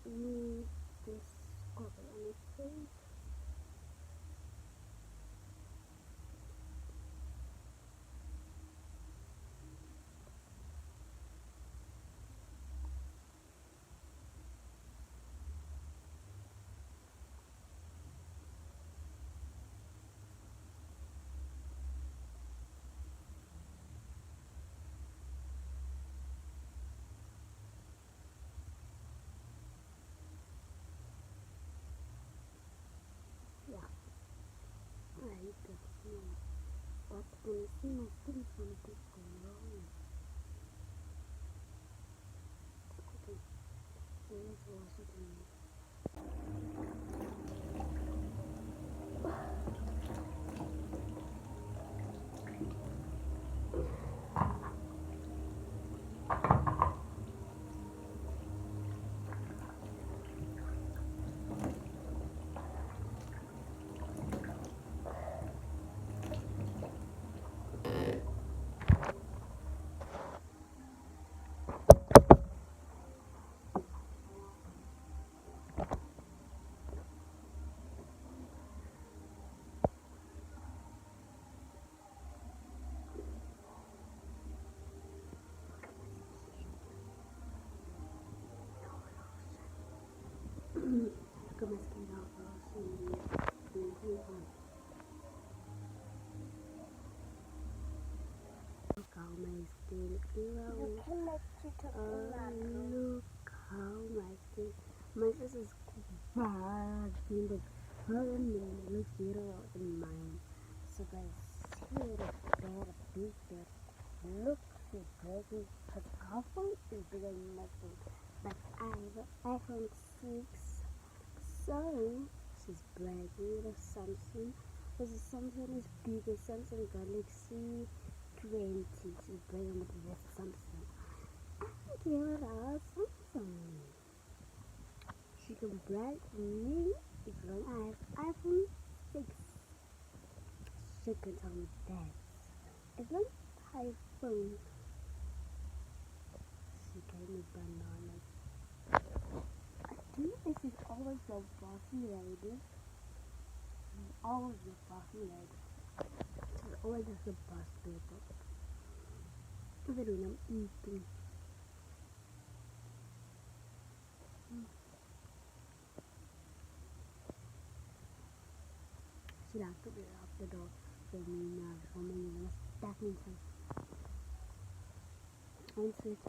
me this cover on his face. Yeah, I don't know. But when I see my skin, something wrong. Okay, let's wash it in. Look at my skin all rosy. Look how my skin glows. Look how my skin. My face is bad. Look, her and me looks better than mine. So guys, here the big bear. Look, she's bragging. Her iPhone is bigger than my phone. But I have an iPhone 6. So she's bragging with a Samsung. Because the Samsung is bigger. Samsung Galaxy 20. She's bragging with the Samsung. I don't care about Samsung. She can brag on me if I have iPhone 6. She can tell me that. It's not iPhone. She gave me bananas. I think this is always the bossy lady. Always the bossy lady. She's always the boss people. Even when I'm eating. She locked the door for me now. For me, I'm stuck inside. And switch.